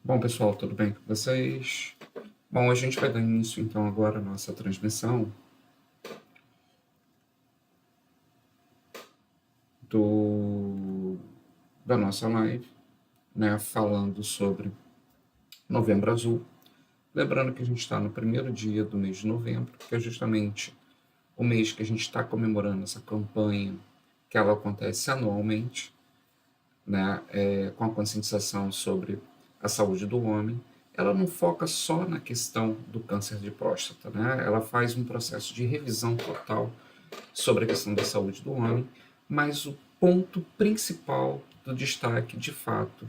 Bom, pessoal, tudo bem com vocês? Bom, a gente vai dar início então agora à nossa transmissão do, da nossa live, né, falando sobre Novembro Azul. Lembrando que a gente está no primeiro dia do mês de novembro, que é justamente o mês que a gente está comemorando essa campanha, que ela acontece anualmente, né, com a conscientização sobre a saúde do homem. Ela não foca só na questão do câncer de próstata, né? Ela faz um processo de revisão total sobre a questão da saúde do homem, mas o ponto principal do destaque, de fato,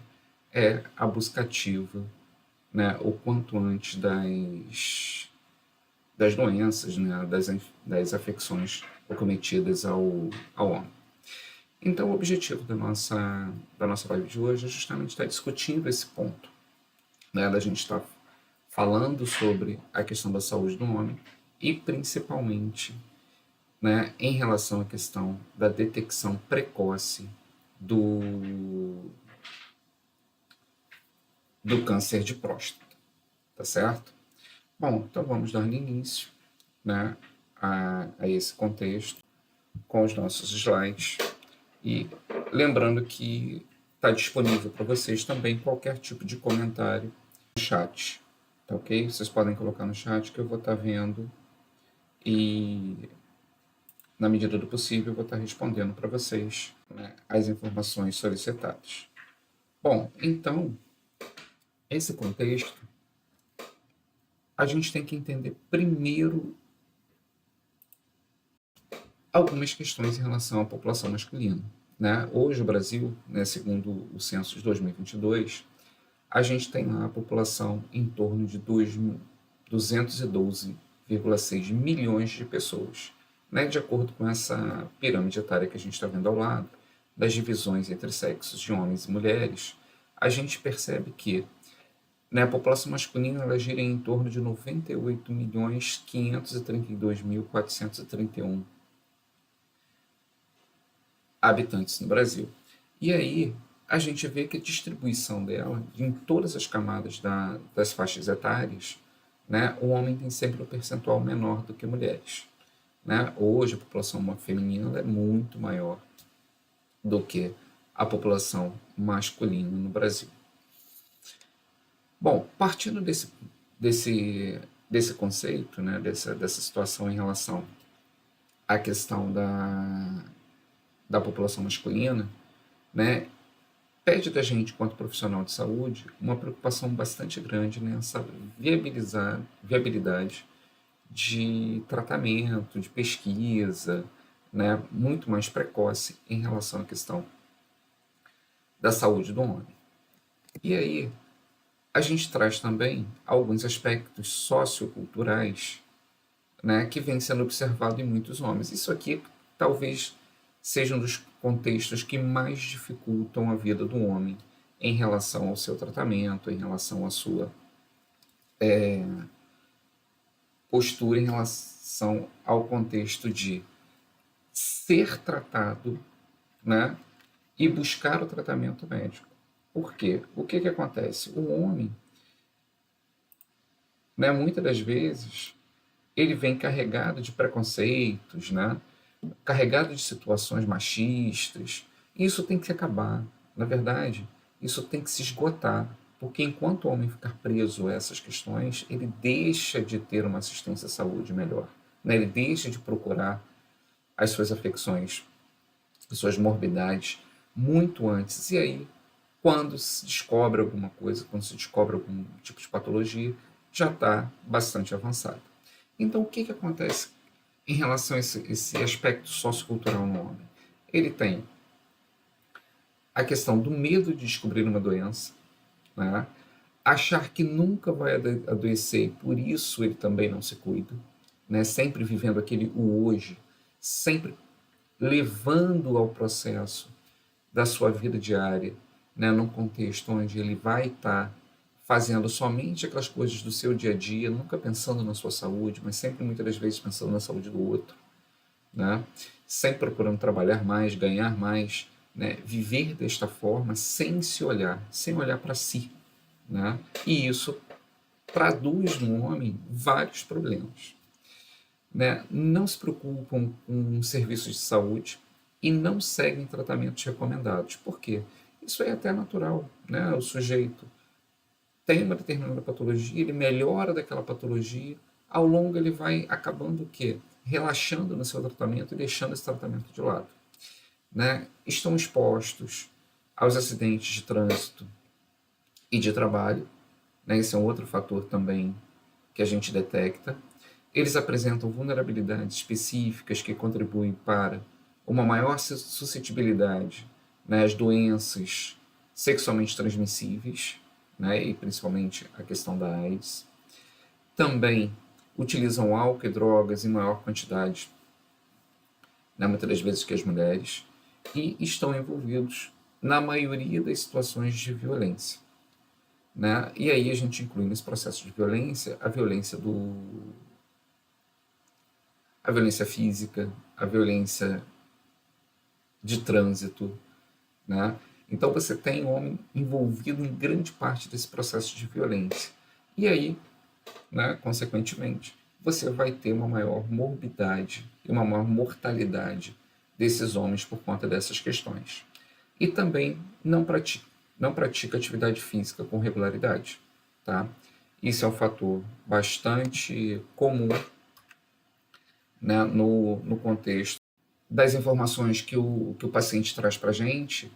é a busca ativa, né, o quanto antes das doenças, né, das afecções cometidas ao homem. Então, o objetivo da nossa live de hoje é justamente estar discutindo esse ponto, né, da gente estar falando sobre a questão da saúde do homem e, principalmente, né, em relação à questão da detecção precoce do, do câncer de próstata, tá certo? Bom, então vamos dar início, né, a esse contexto com os nossos slides e lembrando que está disponível para vocês também qualquer tipo de comentário no chat, tá ok? Vocês podem colocar no chat que eu vou estar vendo e na medida do possível, eu vou estar respondendo para vocês, né, as informações solicitadas. Bom, então, esse contexto, a gente tem que entender primeiro algumas questões em relação à população masculina. Né? Hoje, o Brasil, né, segundo o censo de 2022, a gente tem lá a população em torno de 212,6 milhões de pessoas. Né? De acordo com essa pirâmide etária que a gente está vendo ao lado, das divisões entre sexos de homens e mulheres, a gente percebe que, né, a população masculina ela gira em torno de 98.532.431 habitantes no Brasil. E aí a gente vê que a distribuição dela, em todas as camadas das faixas etárias, né, o homem tem sempre um percentual menor do que mulheres. Né? Hoje a população feminina é muito maior do que a população masculina no Brasil. Bom, partindo desse conceito, né, dessa situação em relação à questão da população masculina, né, pede da gente, quanto profissional de saúde, uma preocupação bastante grande nessa viabilidade de tratamento, de pesquisa, né, muito mais precoce em relação à questão da saúde do homem. E aí, a gente traz também alguns aspectos socioculturais, né, que vem sendo observado em muitos homens. Isso aqui talvez seja um dos contextos que mais dificultam a vida do homem em relação ao seu tratamento, em relação à sua postura, em relação ao contexto de ser tratado, né, e buscar o tratamento médico. Por quê? O que acontece? O homem, né, muitas das vezes, ele vem carregado de preconceitos, né? Carregado de situações machistas. E isso tem que acabar. Na verdade, isso tem que se esgotar. Porque enquanto o homem ficar preso a essas questões, ele deixa de ter uma assistência à saúde melhor. Né? Ele deixa de procurar as suas afecções, as suas morbidades, muito antes. E aí, quando se descobre alguma coisa, quando se descobre algum tipo de patologia, já está bastante avançado. Então, o que acontece em relação a esse aspecto sociocultural no homem? Ele tem a questão do medo de descobrir uma doença, né? Achar que nunca vai adoecer e por isso ele também não se cuida, né? Sempre vivendo aquele o hoje, sempre levando ao processo da sua vida diária, né? Num contexto onde ele vai estar fazendo somente aquelas coisas do seu dia a dia, nunca pensando na sua saúde, mas sempre muitas das vezes pensando na saúde do outro, né? Sempre procurando trabalhar mais, ganhar mais, né? Viver desta forma sem se olhar, sem olhar para si, né? E isso traduz no homem vários problemas, né? Não se preocupam com serviços de saúde e não seguem tratamentos recomendados. Por quê? Isso é até natural, né? O sujeito tem uma determinada patologia, ele melhora daquela patologia, ao longo ele vai acabando o quê? Relaxando no seu tratamento e deixando esse tratamento de lado, né? Estão expostos aos acidentes de trânsito e de trabalho, né? Esse é um outro fator também que a gente detecta. Eles apresentam vulnerabilidades específicas que contribuem para uma maior suscetibilidade, né, às doenças sexualmente transmissíveis, né, e principalmente a questão da AIDS. Também utilizam álcool e drogas em maior quantidade, né, muitas das vezes que as mulheres, e estão envolvidos na maioria das situações de violência, né? E aí a gente inclui nesse processo de violência a violência física, a violência de trânsito, né? Então você tem o homem envolvido em grande parte desse processo de violência. E aí, né, consequentemente, você vai ter uma maior morbidade e uma maior mortalidade desses homens por conta dessas questões. E também não pratica atividade física com regularidade, tá? Isso é um fator bastante comum, né, no contexto das informações que o paciente traz para a gente,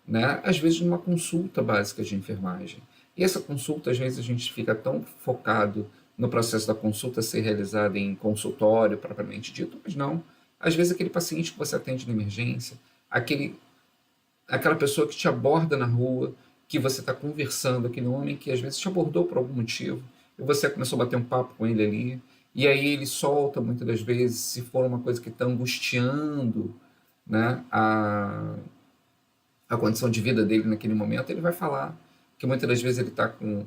né, às vezes numa consulta básica de enfermagem. E essa consulta, às vezes, a gente fica tão focado no processo da consulta ser realizada em consultório, propriamente dito, mas não. Às vezes, aquele paciente que você atende na emergência, aquela pessoa que te aborda na rua, que você está conversando, aquele homem que às vezes te abordou por algum motivo, e você começou a bater um papo com ele ali, e aí ele solta muitas das vezes, se for uma coisa que está angustiando, né, a condição de vida dele naquele momento, ele vai falar que muitas das vezes ele está com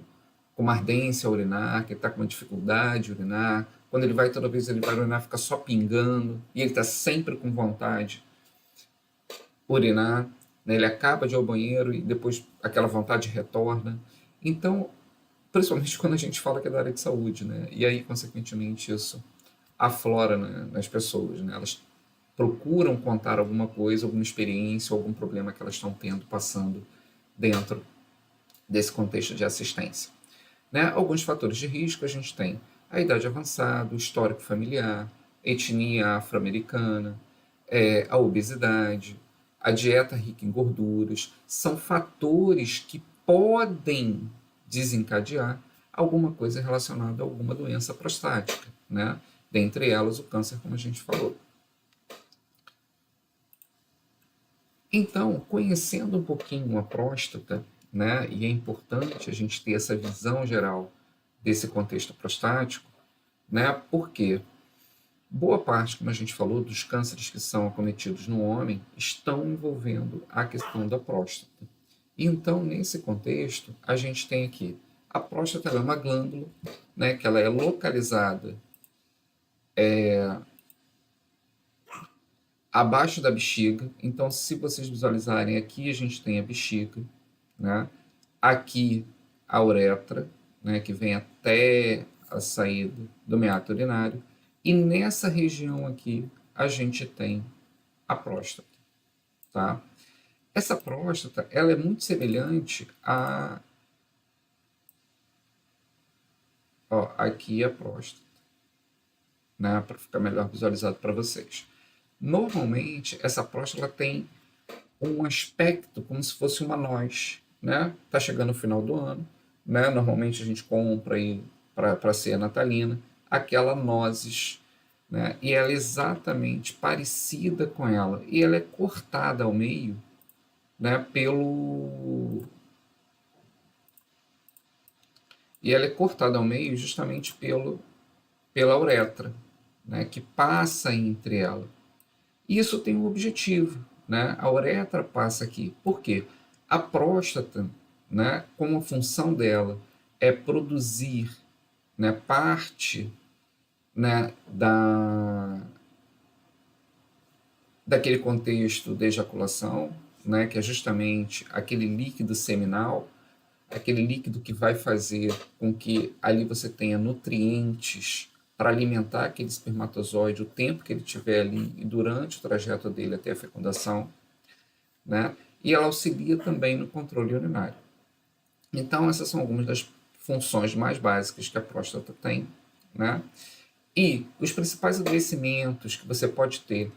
uma ardência a urinar, que ele está com uma dificuldade a urinar, quando ele vai, toda vez ele vai urinar, fica só pingando, e ele está sempre com vontade urinar, né? Ele acaba de ir ao banheiro e depois aquela vontade retorna. Então, principalmente quando a gente fala que é da área de saúde, né? E aí, consequentemente, isso aflora, né, nas pessoas, né? Elas procuram contar alguma coisa, alguma experiência, algum problema que elas estão tendo, passando dentro desse contexto de assistência, né? Alguns fatores de risco a gente tem a idade avançada, o histórico familiar, etnia afro-americana, a obesidade, a dieta rica em gorduras, são fatores que podem desencadear alguma coisa relacionada a alguma doença prostática, né? Dentre elas o câncer, como a gente falou. Então, conhecendo um pouquinho a próstata, né, e é importante a gente ter essa visão geral desse contexto prostático, né, porque boa parte, como a gente falou, dos cânceres que são acometidos no homem estão envolvendo a questão da próstata. Então, nesse contexto, a gente tem aqui a próstata é uma glândula, né, que ela é localizada abaixo da bexiga. Então, se vocês visualizarem aqui, a gente tem a bexiga, né? Aqui a uretra, né, que vem até a saída do meato urinário, e nessa região aqui a gente tem a próstata, tá? Essa próstata, ela é muito semelhante a, ó, aqui a próstata, né, para ficar melhor visualizado para vocês. Normalmente essa próstata ela tem um aspecto como se fosse uma noz, né? Tá chegando o final do ano, né? Normalmente a gente compra aí para a ceia natalina aquela nozes, né? E ela é exatamente parecida com ela e ela é cortada ao meio, né? Ela é cortada ao meio justamente pela uretra, né? Que passa entre ela. Isso tem um objetivo, né? A uretra passa aqui. Por quê? A próstata, né, como a função dela é produzir, né, parte, né, daquele contexto de ejaculação, né, que é justamente aquele líquido seminal, aquele líquido que vai fazer com que ali você tenha nutrientes para alimentar aquele espermatozoide o tempo que ele estiver ali e durante o trajeto dele até a fecundação, né? E ela auxilia também no controle urinário. Então, essas são algumas das funções mais básicas que a próstata tem, né? E os principais adoecimentos que você pode ter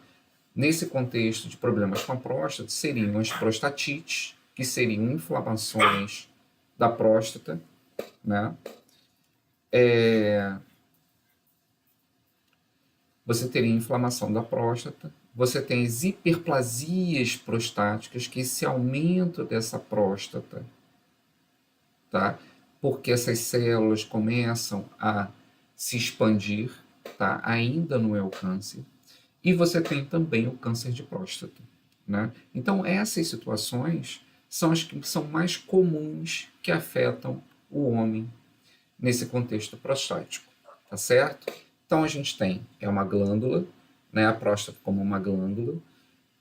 nesse contexto de problemas com a próstata seriam as prostatites, que seriam inflamações da próstata, né? Você teria inflamação da próstata, você tem as hiperplasias prostáticas, que é esse aumento dessa próstata, tá? Porque essas células começam a se expandir, tá? Ainda não é o câncer. E você tem também o câncer de próstata, né? Então, essas situações são as que são mais comuns que afetam o homem nesse contexto prostático, tá certo? Então, a gente tem uma glândula, né? A próstata como uma glândula,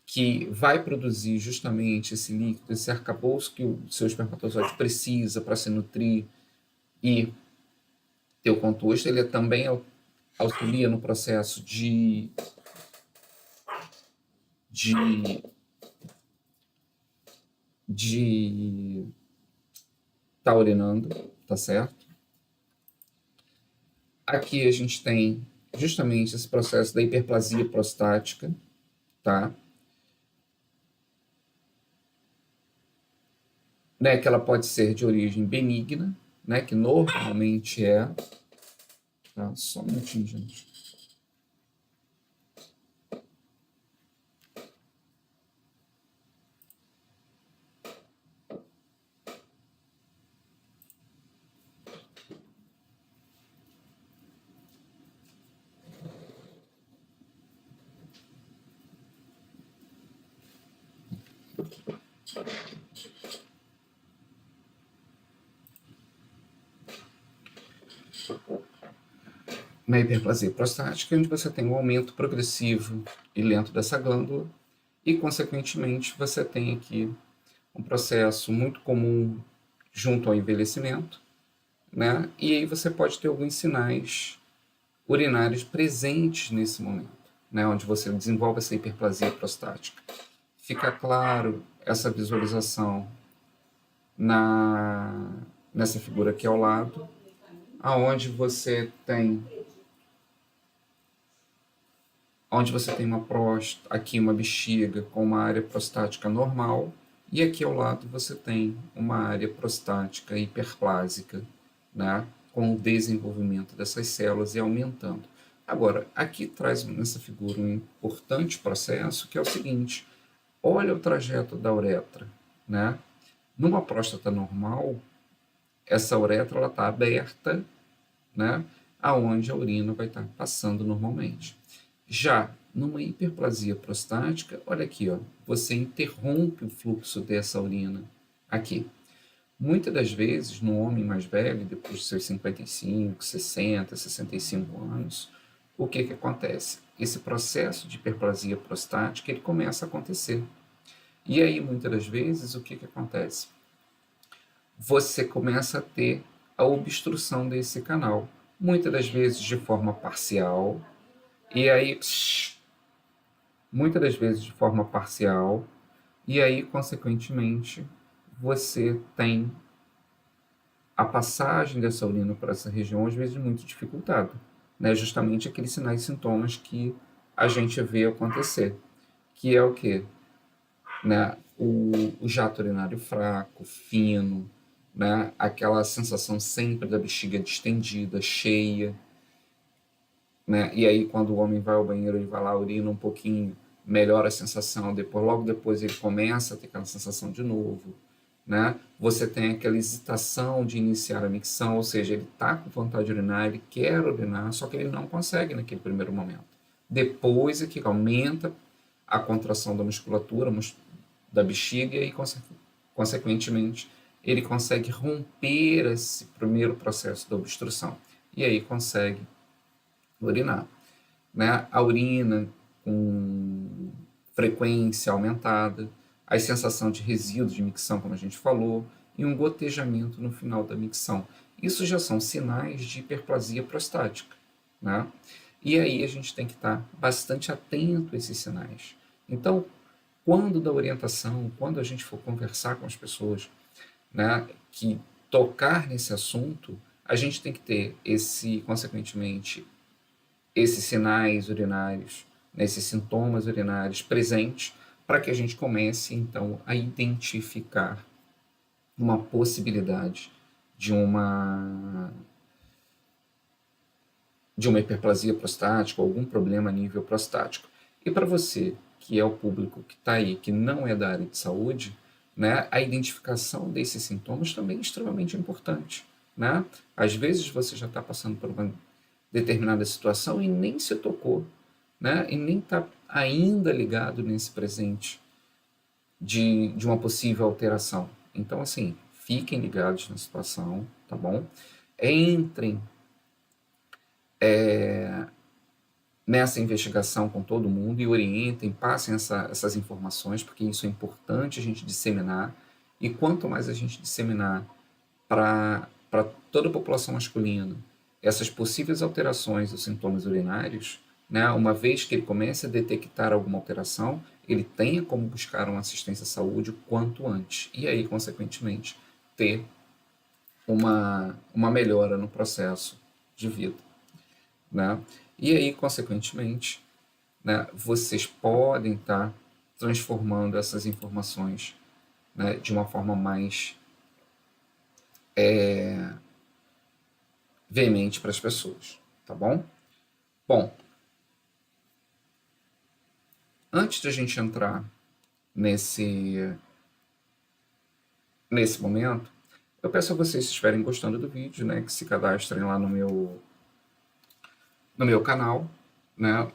que vai produzir justamente esse líquido, esse arcabouço que o seu espermatozoide precisa para se nutrir e ter o composto. Ele também auxilia no processo de, de tá urinando, tá certo? Aqui a gente tem justamente esse processo da hiperplasia prostática, tá? Né, que ela pode ser de origem benigna, né, que normalmente é, tá? Só um minutinho, gente. Na hiperplasia prostática, onde você tem um aumento progressivo e lento dessa glândula e, consequentemente, você tem aqui um processo muito comum junto ao envelhecimento, né? E aí você pode ter alguns sinais urinários presentes nesse momento, né? Onde você desenvolve essa hiperplasia prostática. Fica claro essa visualização nessa figura aqui ao lado, aonde você tem uma próstata, aqui uma bexiga com uma área prostática normal, e aqui ao lado você tem uma área prostática hiperplásica, né, com o desenvolvimento dessas células e aumentando. Agora, aqui traz nessa figura um importante processo, que é o seguinte: olha o trajeto da uretra, né? Numa próstata normal, essa uretra está aberta, né, aonde a urina vai estar passando normalmente. Já numa hiperplasia prostática, olha aqui, ó, você interrompe o fluxo dessa urina aqui. Muitas das vezes, no homem mais velho, depois de seus 55, 60, 65 anos, o que acontece? Esse processo de hiperplasia prostática ele começa a acontecer. E aí, muitas das vezes, o que acontece? Você começa a ter a obstrução desse canal, muitas das vezes de forma parcial, e aí, muitas das vezes de forma parcial, e aí, consequentemente, você tem a passagem dessa urina para essa região, às vezes, muito dificultada, né? Justamente aqueles sinais e sintomas que a gente vê acontecer, que é o quê? Né? O jato urinário fraco, fino, né? Aquela sensação sempre da bexiga distendida, cheia, né? E aí, quando o homem vai ao banheiro, ele vai lá, urina um pouquinho, melhora a sensação, logo depois ele começa a ter aquela sensação de novo, né? Você tem aquela hesitação de iniciar a micção, ou seja, ele está com vontade de urinar, ele quer urinar, só que ele não consegue naquele primeiro momento. Depois é que aumenta a contração da musculatura, da bexiga, e consequentemente ele consegue romper esse primeiro processo da obstrução. E aí consegue urinar, né? A urina com frequência aumentada, a sensação de resíduo de micção, como a gente falou, e um gotejamento no final da micção. Isso já são sinais de hiperplasia prostática, né? E aí a gente tem que estar bastante atento a esses sinais. Então, quando da orientação, quando a gente for conversar com as pessoas, né, que tocar nesse assunto, a gente tem que ter consequentemente, esses sinais urinários, né, esses sintomas urinários presentes, para que a gente comece, então, a identificar uma possibilidade de uma hiperplasia prostática ou algum problema a nível prostático. E para você, que é o público que está aí, que não é da área de saúde, né, a identificação desses sintomas também é extremamente importante. Né? Às vezes você já está passando por uma determinada situação e nem se tocou, né? E nem está ainda ligado nesse presente de uma possível alteração. Então, assim, fiquem ligados na situação, tá bom? Entrem nessa investigação com todo mundo e orientem, passem essas informações, porque isso é importante a gente disseminar. E quanto mais a gente disseminar para toda a população masculina essas possíveis alterações dos sintomas urinários, né, uma vez que ele comece a detectar alguma alteração, ele tenha como buscar uma assistência à saúde o quanto antes. E aí, consequentemente, ter uma melhora no processo de vida. Né? E aí, consequentemente, né, vocês podem estar transformando essas informações, né, de uma forma mais veemente para as pessoas, tá bom? Bom, antes de a gente entrar nesse momento, eu peço a vocês, se estiverem gostando do vídeo, né, que se cadastrem lá no meu canal, né,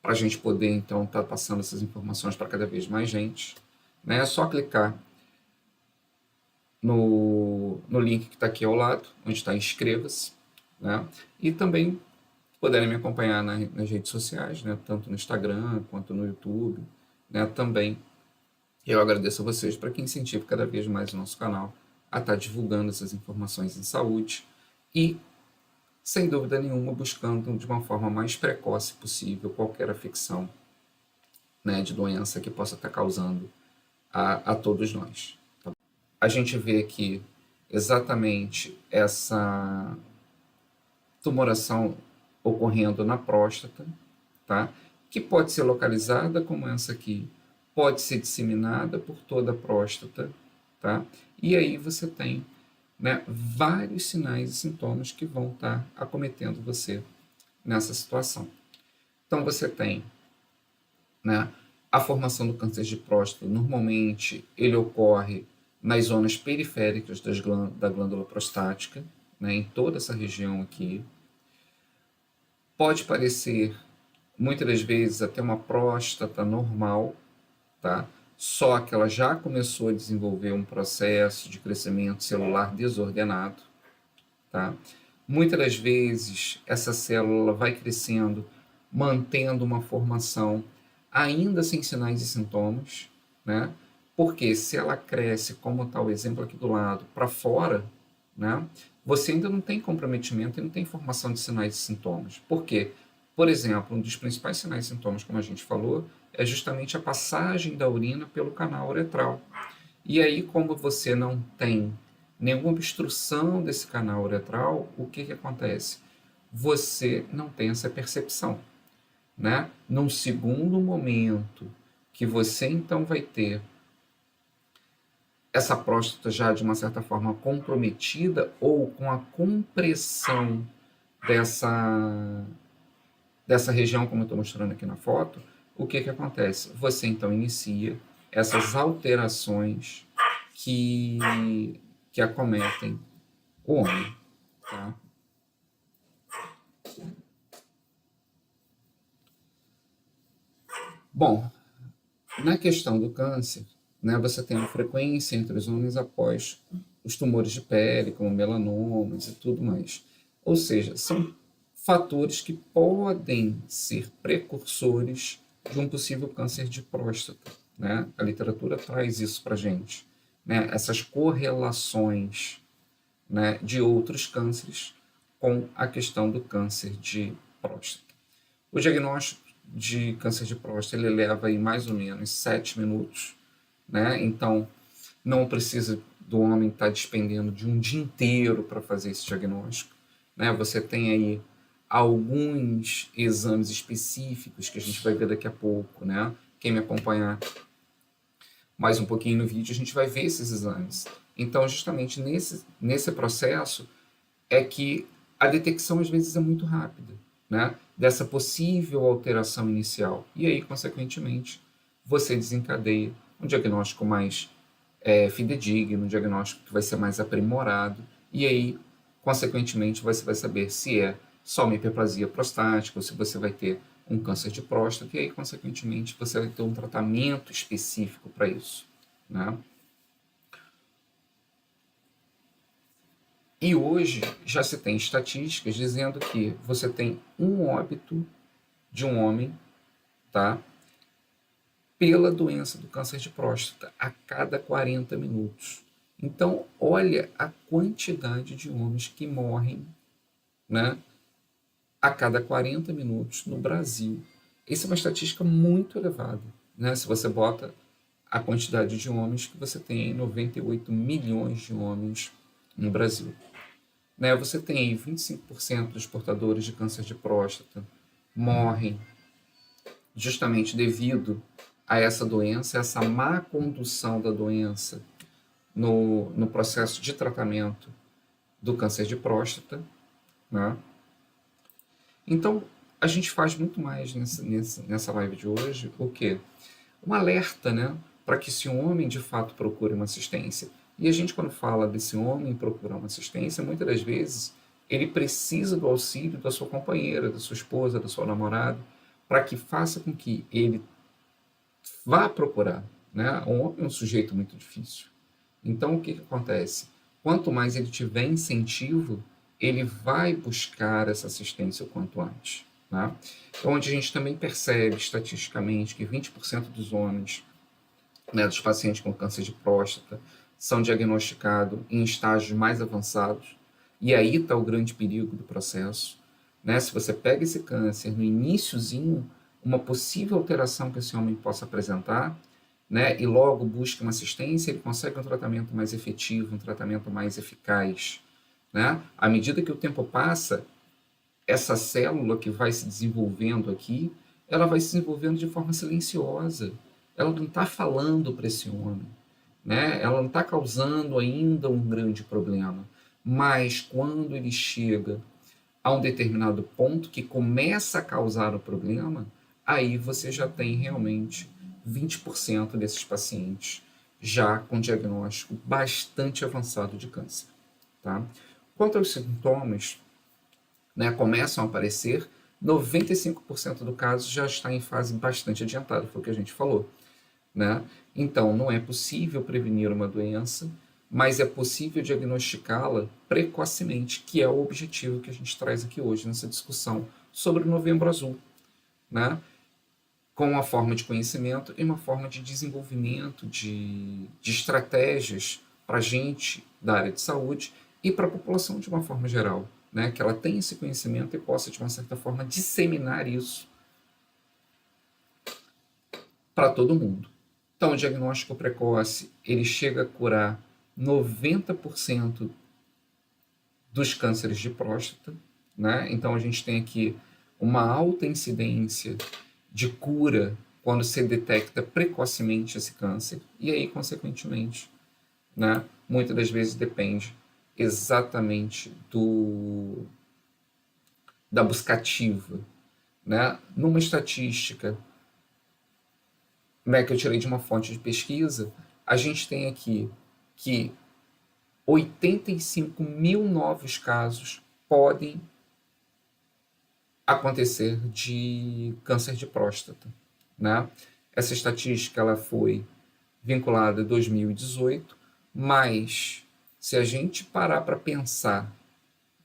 para a gente poder, então, estar passando essas informações para cada vez mais gente. Né? É só clicar no link que está aqui ao lado, onde está inscreva-se, né? E também poderem me acompanhar nas redes sociais, né? Tanto no Instagram quanto no YouTube, né? Também eu agradeço a vocês para que incentive cada vez mais o nosso canal a estar divulgando essas informações em saúde e, sem dúvida nenhuma, buscando de uma forma mais precoce possível qualquer afecção, né, de doença que possa estar causando a todos nós. A gente vê aqui exatamente essa tumoração ocorrendo na próstata, tá? Que pode ser localizada como essa aqui, pode ser disseminada por toda a próstata, tá? E aí você tem, né, vários sinais e sintomas que vão estar acometendo você nessa situação. Então você tem, né, a formação do câncer de próstata. Normalmente ele ocorre nas zonas periféricas da glândula prostática, né, em toda essa região aqui. Pode parecer, muitas das vezes, até uma próstata normal, tá? Só que ela já começou a desenvolver um processo de crescimento celular desordenado, tá? Muitas das vezes, essa célula vai crescendo, mantendo uma formação ainda sem sinais e sintomas, né? Porque se ela cresce, como está o exemplo aqui do lado, para fora, né? Você ainda não tem comprometimento e não tem formação de sinais e sintomas. Por quê? Por exemplo, um dos principais sinais e sintomas, como a gente falou, é justamente a passagem da urina pelo canal uretral. E aí, como você não tem nenhuma obstrução desse canal uretral, o que acontece? Você não tem essa percepção, né? Num segundo momento que você então vai ter essa próstata já de uma certa forma comprometida ou com a compressão dessa região, como eu estou mostrando aqui na foto, o que acontece? Você então inicia essas alterações que acometem o homem. Tá? Bom, na questão do câncer, né, você tem uma frequência entre os homens após os tumores de pele, como melanomas e tudo mais. Ou seja, são fatores que podem ser precursores de um possível câncer de próstata. Né? A literatura traz isso para a gente. né, essas correlações, né, de outros cânceres com a questão do câncer de próstata. O diagnóstico de câncer de próstata ele leva aí mais ou menos 7 minutos, né? Então não precisa do homem estar despendendo de um dia inteiro para fazer esse diagnóstico, né? Você tem aí alguns exames específicos que a gente vai ver daqui a pouco, né? Quem me acompanhar mais um pouquinho no vídeo, a gente vai ver esses exames. Então, justamente nesse processo é que a detecção às vezes é muito rápida, né? Dessa possível alteração inicial. E aí, consequentemente, você desencadeia um diagnóstico mais fidedigno, um diagnóstico que vai ser mais aprimorado. E aí, consequentemente, você vai saber se é só uma hiperplasia prostática ou se você vai ter um câncer de próstata. E aí, consequentemente, você vai ter um tratamento específico para isso, né? E hoje já se tem estatísticas dizendo que você tem um óbito de um homem, tá, pela doença do câncer de próstata a cada 40 minutos. Então, olha a quantidade de homens que morrem, né, a cada 40 minutos no Brasil. Essa é uma estatística muito elevada, né? Se você bota a quantidade de homens que você tem, 98 milhões de homens no Brasil. Né? Você tem aí 25% dos portadores de câncer de próstata morrem justamente devido a essa doença, essa má condução da doença no processo de tratamento do câncer de próstata, né? Então, a gente faz muito mais nessa live de hoje, o quê? Um alerta, né? Para que esse homem, de fato, procure uma assistência. E a gente, quando fala desse homem procurar uma assistência, muitas das vezes ele precisa do auxílio da sua companheira, da sua esposa, da sua namorada, para que faça com que ele vá procurar, né? Um homem é um sujeito muito difícil. Então, o que acontece? Quanto mais ele tiver incentivo, ele vai buscar essa assistência o quanto antes, né? Então, onde a gente também percebe estatisticamente que 20% dos homens, né, dos pacientes com câncer de próstata, são diagnosticados em estágios mais avançados, e aí está o grande perigo do processo, né? Se você pega esse câncer no iniciozinho, uma possível alteração que esse homem possa apresentar, né, e logo busca uma assistência, ele consegue um tratamento mais efetivo, um tratamento mais eficaz, né? À medida que o tempo passa, essa célula que vai se desenvolvendo aqui, ela vai se desenvolvendo de forma silenciosa. Ela não está falando para esse homem, né? Ela não está causando ainda um grande problema. Mas quando ele chega a um determinado ponto que começa a causar o problema, aí você já tem realmente 20% desses pacientes já com diagnóstico bastante avançado de câncer, tá? Quanto aos sintomas, né, começam a aparecer, 95% do caso já está em fase bastante adiantada, foi o que a gente falou, né? Então, não é possível prevenir uma doença, mas é possível diagnosticá-la precocemente, que é o objetivo que a gente traz aqui hoje nessa discussão sobre o Novembro Azul, né? Com uma forma de conhecimento e uma forma de desenvolvimento de estratégias para a gente da área de saúde e para a população de uma forma geral, né? Que ela tenha esse conhecimento e possa, de uma certa forma, disseminar isso para todo mundo. Então, o diagnóstico precoce, ele chega a curar 90% dos cânceres de próstata, né? Então, a gente tem aqui uma alta incidência de cura quando se detecta precocemente esse câncer, e aí, consequentemente, né, muitas das vezes depende exatamente da buscativa, né? Numa estatística, né, que eu tirei de uma fonte de pesquisa, a gente tem aqui que 85 mil novos casos podem acontecer de câncer de próstata, né? Essa estatística ela foi vinculada a 2018, mas se a gente parar para pensar,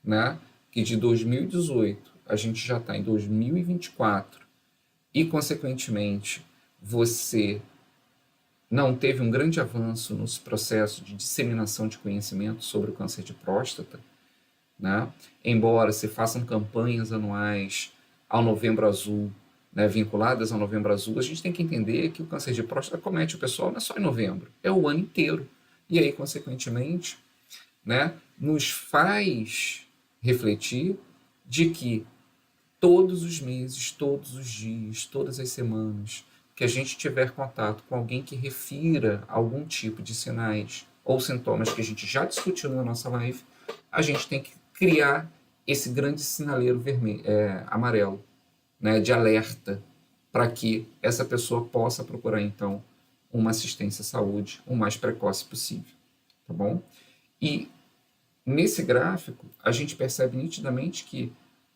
né, que de 2018 a gente já está em 2024 e, consequentemente, você não teve um grande avanço nos processos de disseminação de conhecimento sobre o câncer de próstata, né? Embora se façam campanhas anuais ao Novembro Azul, né, vinculadas ao Novembro Azul, a gente tem que entender que o câncer de próstata comete o pessoal não é só em novembro, é o ano inteiro. E aí, consequentemente, né, nos faz refletir de que todos os meses, todos os dias, todas as semanas que a gente tiver contato com alguém que refira algum tipo de sinais ou sintomas que a gente já discutiu na nossa live, a gente tem que criar esse grande sinaleiro vermelho, amarelo, né, de alerta, para que essa pessoa possa procurar, então, uma assistência à saúde o mais precoce possível. Tá bom? E nesse gráfico, a gente percebe nitidamente que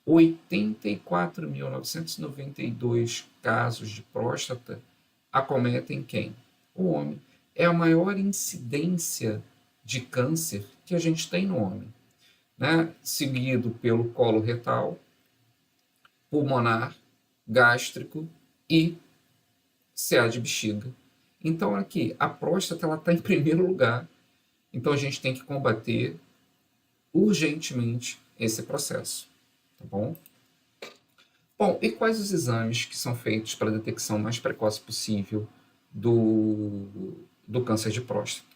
84.992 casos de próstata acometem quem? O homem. É a maior incidência de câncer que a gente tem no homem, né? Seguido pelo colo retal, pulmonar, gástrico e CA de bexiga. Então, aqui, a próstata está em primeiro lugar. Então, a gente tem que combater urgentemente esse processo. Tá bom? Bom, e quais os exames que são feitos para a detecção mais precoce possível do câncer de próstata?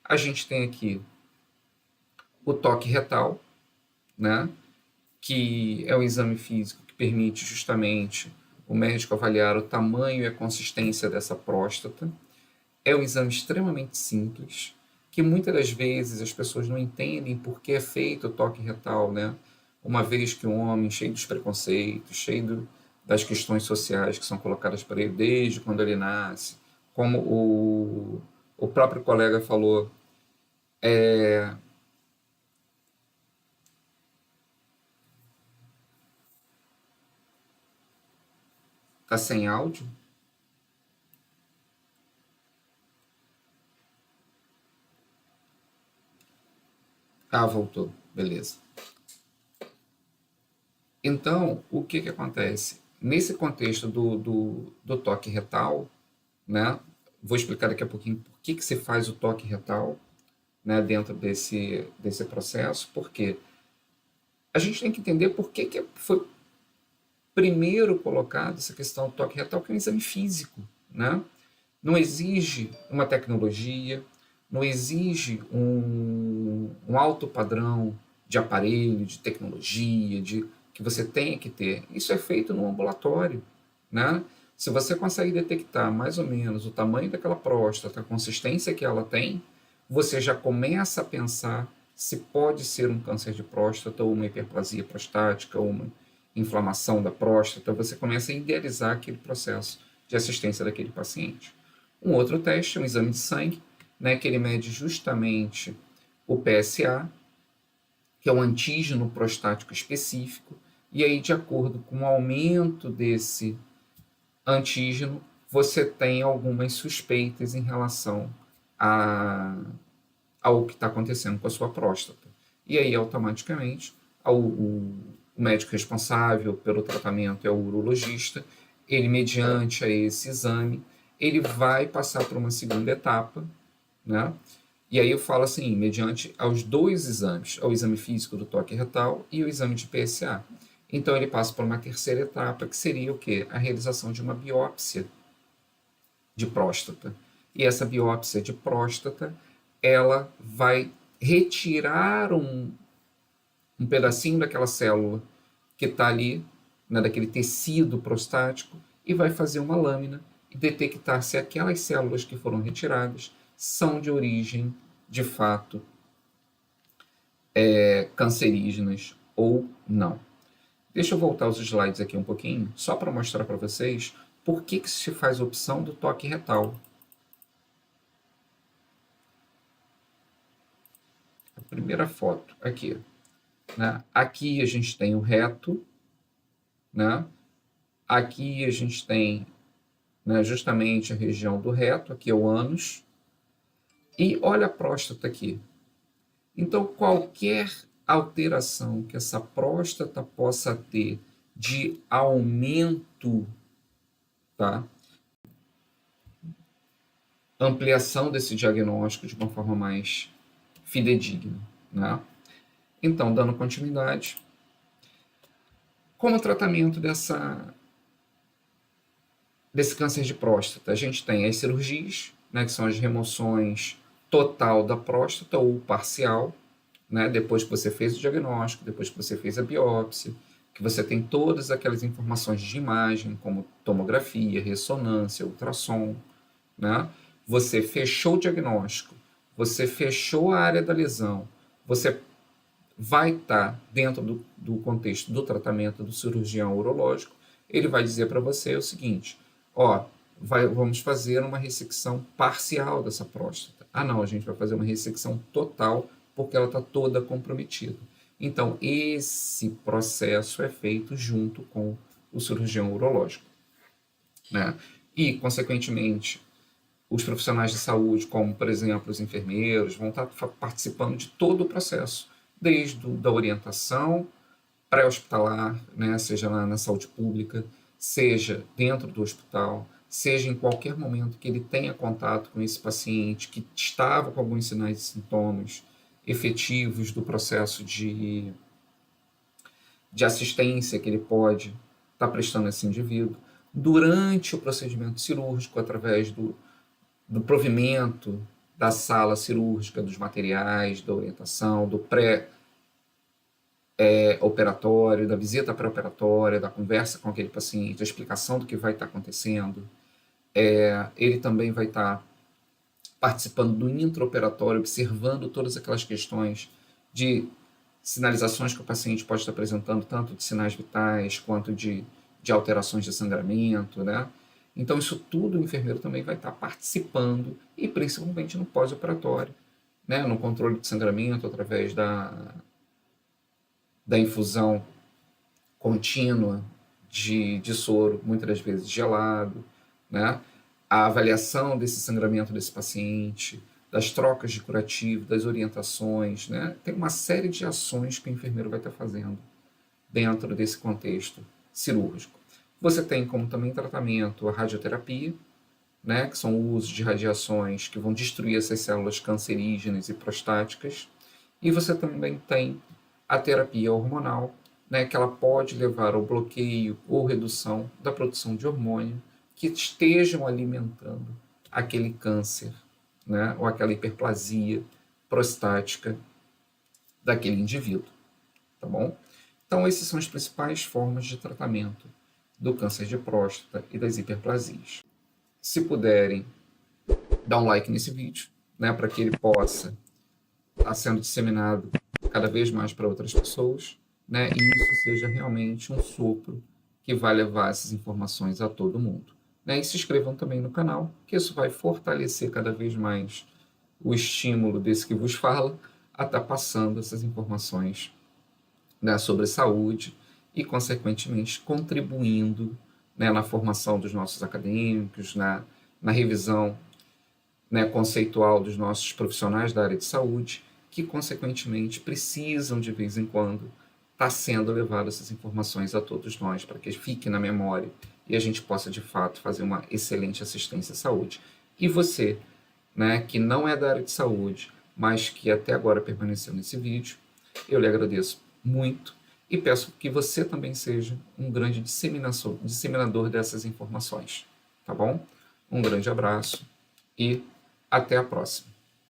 A gente tem aqui o toque retal, né, que é um exame físico que permite justamente o médico avaliar o tamanho e a consistência dessa próstata. É um exame extremamente simples, que muitas das vezes as pessoas não entendem por que é feito o toque retal, né? Uma vez que um homem cheio dos preconceitos, das questões sociais que são colocadas para ele desde quando ele nasce, como o próprio colega falou, tá sem áudio? Ah, voltou, beleza. Então, o que acontece? Nesse contexto do toque retal, né? Vou explicar daqui a pouquinho por que se faz o toque retal, né, dentro desse processo, porque a gente tem que entender por que foi primeiro colocado essa questão do toque retal, que é um exame físico, né? Não exige uma tecnologia, não exige um alto padrão de aparelho, de tecnologia, que você tenha que ter. Isso é feito no ambulatório, né? Se você consegue detectar mais ou menos o tamanho daquela próstata, a consistência que ela tem, você já começa a pensar se pode ser um câncer de próstata ou uma hiperplasia prostática ou uma inflamação da próstata. Você começa a idealizar aquele processo de assistência daquele paciente. Um outro teste é um exame de sangue, né, que ele mede justamente o PSA, que é um antígeno prostático específico, e aí, de acordo com o aumento desse antígeno, você tem algumas suspeitas em relação ao que está acontecendo com a sua próstata. E aí, automaticamente, o médico responsável pelo tratamento é o urologista. Ele, mediante a esse exame, ele vai passar por uma segunda etapa, né? E aí eu falo assim, mediante aos dois exames, o exame físico do toque retal e o exame de PSA. Então ele passa por uma terceira etapa, que seria o quê? A realização de uma biópsia de próstata. E essa biópsia de próstata, ela vai retirar um pedacinho daquela célula que está ali, né, daquele tecido prostático, e vai fazer uma lâmina e detectar se aquelas células que foram retiradas são de origem, de fato, cancerígenas ou não. Deixa eu voltar os slides aqui um pouquinho, só para mostrar para vocês por que se faz a opção do toque retal. A primeira foto aqui, né? Aqui a gente tem o reto, né? Aqui a gente tem, né, justamente a região do reto, aqui é o ânus, e olha a próstata aqui. Então, qualquer alteração que essa próstata possa ter de aumento, tá? ampliação desse diagnóstico de uma forma mais fidedigna, né? Então, dando continuidade, como tratamento desse câncer de próstata, a gente tem as cirurgias, né, que são as remoções total da próstata ou parcial, né, depois que você fez o diagnóstico, depois que você fez a biópsia, que você tem todas aquelas informações de imagem, como tomografia, ressonância, ultrassom, né? Você fechou o diagnóstico, você fechou a área da lesão, você vai estar dentro do contexto do tratamento do cirurgião urológico, ele vai dizer para você o seguinte, ó, vamos fazer uma ressecção parcial dessa próstata. Ah, não, a gente vai fazer uma ressecção total porque ela está toda comprometida. Então, esse processo é feito junto com o cirurgião urológico, né? E, consequentemente, os profissionais de saúde, como, por exemplo, os enfermeiros, vão estar participando de todo o processo, desde da orientação pré-hospitalar, né, seja na saúde pública, seja dentro do hospital, seja em qualquer momento que ele tenha contato com esse paciente que estava com alguns sinais e sintomas efetivos do processo de assistência que ele pode estar prestando a esse indivíduo, durante o procedimento cirúrgico, através do provimento da sala cirúrgica, dos materiais, da orientação, do pré-operatório, da visita pré-operatória, da conversa com aquele paciente, da explicação do que vai estar acontecendo. Ele também vai estar participando do intraoperatório, observando todas aquelas questões de sinalizações que o paciente pode estar apresentando, tanto de sinais vitais quanto de alterações de sangramento, né? Então, isso tudo o enfermeiro também vai estar participando, e principalmente no pós-operatório, né? No controle de sangramento, através da infusão contínua de soro, muitas das vezes gelado, né? A avaliação desse sangramento desse paciente, das trocas de curativo, das orientações, né? Tem uma série de ações que o enfermeiro vai estar fazendo dentro desse contexto cirúrgico. Você tem como também tratamento a radioterapia, né? Que são o uso de radiações que vão destruir essas células cancerígenas e prostáticas. E você também tem a terapia hormonal, né? Que ela pode levar ao bloqueio ou redução da produção de hormônio que estejam alimentando aquele câncer, né, ou aquela hiperplasia prostática daquele indivíduo, tá bom? Então, essas são as principais formas de tratamento do câncer de próstata e das hiperplasias. Se puderem, dá um like nesse vídeo, né, para que ele possa estar sendo disseminado cada vez mais para outras pessoas, né, e isso seja realmente um sopro que vai levar essas informações a todo mundo. Né? E se inscrevam também no canal, que isso vai fortalecer cada vez mais o estímulo desse que vos fala a estar passando essas informações, né, sobre saúde e, consequentemente, contribuindo, né, na formação dos nossos acadêmicos, na revisão, né, conceitual dos nossos profissionais da área de saúde, que, consequentemente, precisam, de vez em quando, estar sendo levadas essas informações a todos nós, para que fique na memória e a gente possa, de fato, fazer uma excelente assistência à saúde. E você, né, que não é da área de saúde, mas que até agora permaneceu nesse vídeo, eu lhe agradeço muito e peço que você também seja um grande disseminador dessas informações, tá bom? Um grande abraço e até a próxima.